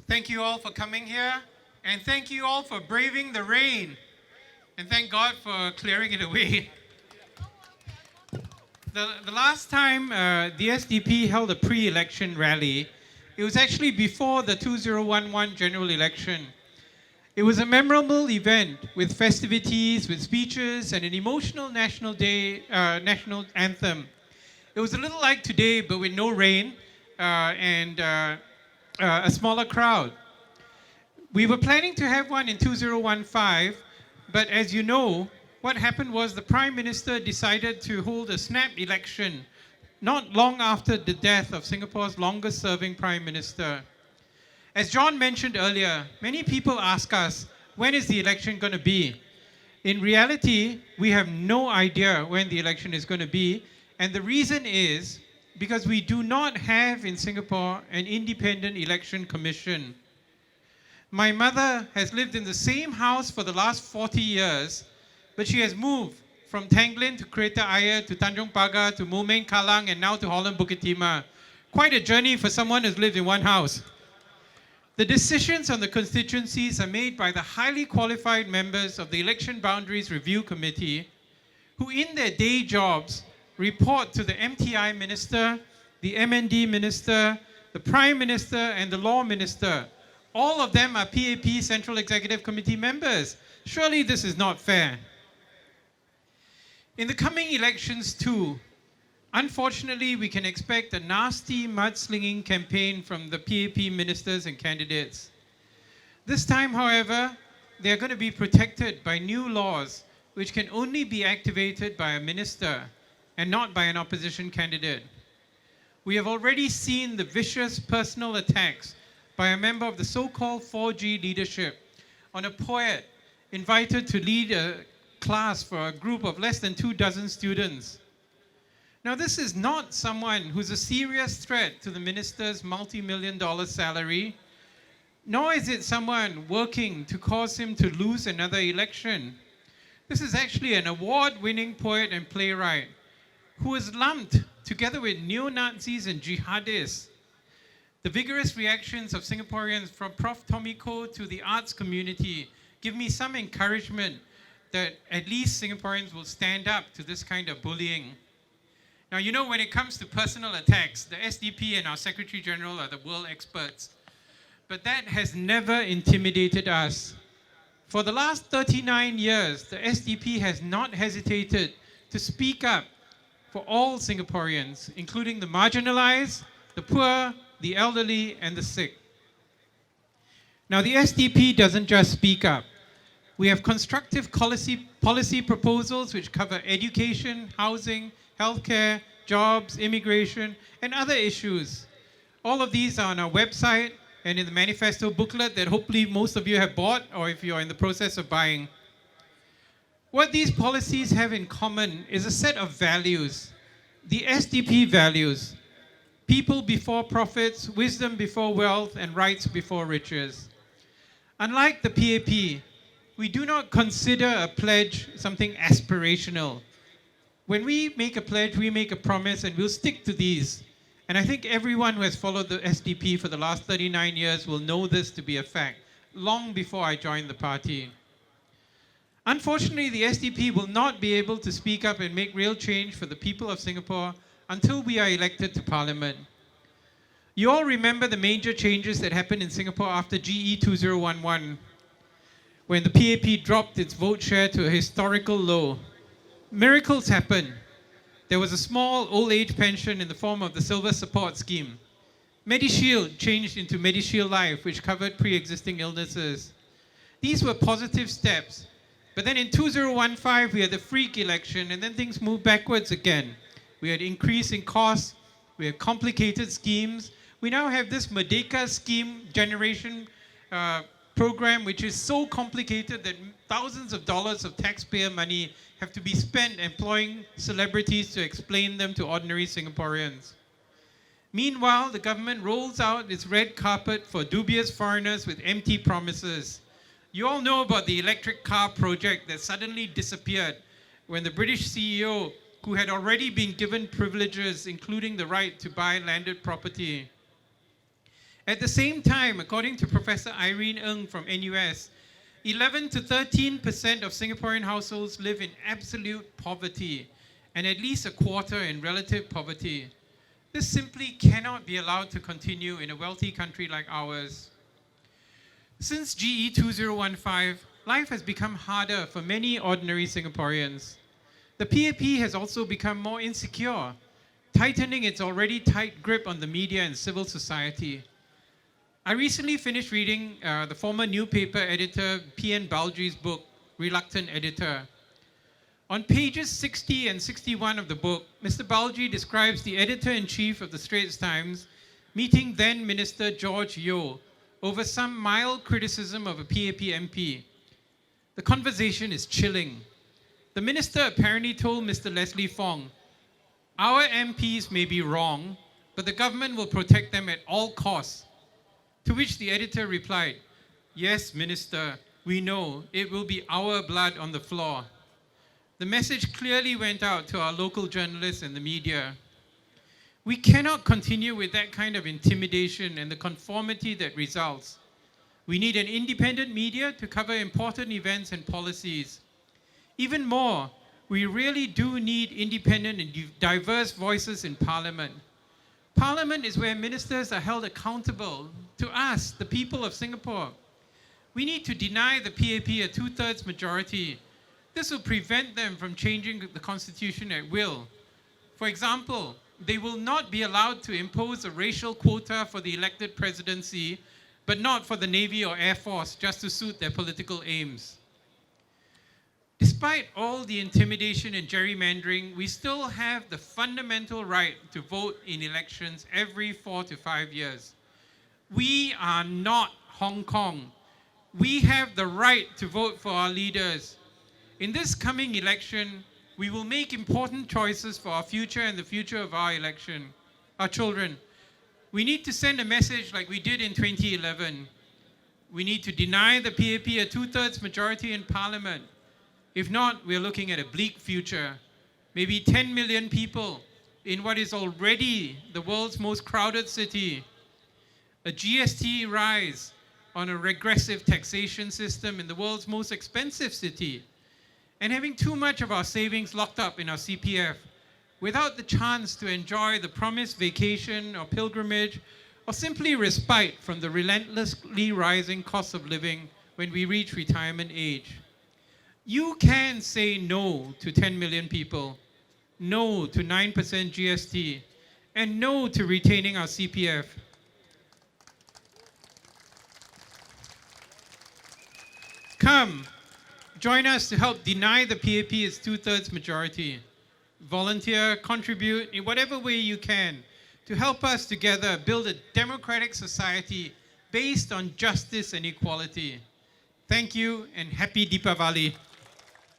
Thank you all for coming here, and thank you all for braving the rain, and thank God for clearing it away. The last time the SDP held a pre-election rally, it was actually before the 2011 general election. It was a memorable event with festivities, with speeches, and an emotional national anthem. It was a little like today, but with no rain and a smaller crowd. We were planning to have one in 2015, but as you know, what happened was the Prime Minister decided to hold a snap election not long after the death of Singapore's longest serving Prime Minister. As John mentioned earlier, many people ask us, when is the election going to be? In reality, we have no idea when the election is going to be, and the reason is because we do not have in Singapore an independent election commission. My mother has lived in the same house for the last 40 years, but she has moved from Tanglin to Kreta Ayer to Tanjong Pagar to Moulmein Kallang and now to Holland Bukit Timah. Quite a journey for someone who's lived in one house. The decisions on the constituencies are made by the highly qualified members of the Election Boundaries Review Committee, who in their day jobs report to the MTI Minister, the MND Minister, the Prime Minister, and the Law Minister. All of them are PAP Central Executive Committee members. Surely this is not fair. In the coming elections too, unfortunately, we can expect a nasty mudslinging campaign from the PAP ministers and candidates. This time, however, they are going to be protected by new laws which can only be activated by a minister and not by an opposition candidate. We have already seen the vicious personal attacks by a member of the so-called 4G leadership on a poet invited to lead a class for a group of less than 24 students. Now, this is not someone who's a serious threat to the minister's multi-million-dollar salary, nor is it someone working to cause him to lose another election. This is actually an award-winning poet and playwright who was lumped together with neo-Nazis and jihadists. The vigorous reactions of Singaporeans from Prof. Tomiko to the arts community give me some encouragement that at least Singaporeans will stand up to this kind of bullying. Now, you know, when it comes to personal attacks, the SDP and our Secretary General are the world experts. But that has never intimidated us. For the last 39 years, the SDP has not hesitated to speak up for all Singaporeans, including the marginalized, the poor, the elderly, and the sick. Now, the SDP doesn't just speak up. We have constructive policy proposals which cover education, housing, healthcare, jobs, immigration, and other issues. All of these are on our website and in the manifesto booklet that hopefully most of you have bought, or if you're in the process of buying. What these policies have in common is a set of values. The SDP values: people before profits, wisdom before wealth, and rights before riches. Unlike the PAP, we do not consider a pledge something aspirational. When we make a pledge, we make a promise, and we'll stick to these. And I think everyone who has followed the SDP for the last 39 years will know this to be a fact, long before I joined the party. Unfortunately, the SDP will not be able to speak up and make real change for the people of Singapore until we are elected to Parliament. You all remember the major changes that happened in Singapore after GE 2011, when the PAP dropped its vote share to a historical low. Miracles happened. There was a small old age pension in the form of the Silver Support Scheme. MediShield changed into MediShield Life, which covered pre-existing illnesses. These were positive steps. But then in 2015, we had the freak election, and then things moved backwards again. We had increase in costs. We had complicated schemes. We now have this Merdeka scheme generation program, which is so complicated that thousands of dollars of taxpayer money have to be spent employing celebrities to explain them to ordinary Singaporeans. Meanwhile, the government rolls out its red carpet for dubious foreigners with empty promises. You all know about the electric car project that suddenly disappeared when the British CEO, who had already been given privileges, including the right to buy landed property. At the same time, according to Professor Irene Ng from NUS, 11 to 13% of Singaporean households live in absolute poverty and at least a quarter in relative poverty. This simply cannot be allowed to continue in a wealthy country like ours. Since GE 2015, life has become harder for many ordinary Singaporeans. The PAP has also become more insecure, tightening its already tight grip on the media and civil society. I recently finished reading the former newspaper editor P.N. Balji's book, Reluctant Editor. On pages 60 and 61 of the book, Mr. Balji describes the editor-in-chief of the Straits Times meeting then Minister George Yeo over some mild criticism of a PAP MP. The conversation is chilling. The minister apparently told Mr. Leslie Fong, "Our MPs may be wrong, but the government will protect them at all costs." To which the editor replied, "Yes, Minister, we know it will be our blood on the floor." The message clearly went out to our local journalists and the media. We cannot continue with that kind of intimidation and the conformity that results. We need an independent media to cover important events and policies. Even more, we really do need independent and diverse voices in Parliament. Parliament is where ministers are held accountable to us, the people of Singapore. We need to deny the PAP a two-thirds majority. This will prevent them from changing the constitution at will. For example, they will not be allowed to impose a racial quota for the elected presidency, but not for the Navy or Air Force, just to suit their political aims. Despite all the intimidation and gerrymandering, we still have the fundamental right to vote in elections every 4 to 5 years. We are not Hong Kong. We have the right to vote for our leaders. In this coming election, we will make important choices for our future and the future of our children. We need to send a message like we did in 2011. We need to deny the PAP a two-thirds majority in Parliament. If not, we're looking at a bleak future. Maybe 10 million people in what is already the world's most crowded city. A GST rise on a regressive taxation system in the world's most expensive city. And having too much of our savings locked up in our CPF without the chance to enjoy the promised vacation or pilgrimage or simply respite from the relentlessly rising cost of living when we reach retirement age. You can say no to 10 million people, no to 9% GST, and no to retaining our CPF. Come, join us to help deny the PAP its two-thirds majority. Volunteer, contribute in whatever way you can to help us together build a democratic society based on justice and equality. Thank you and happy Deepavali.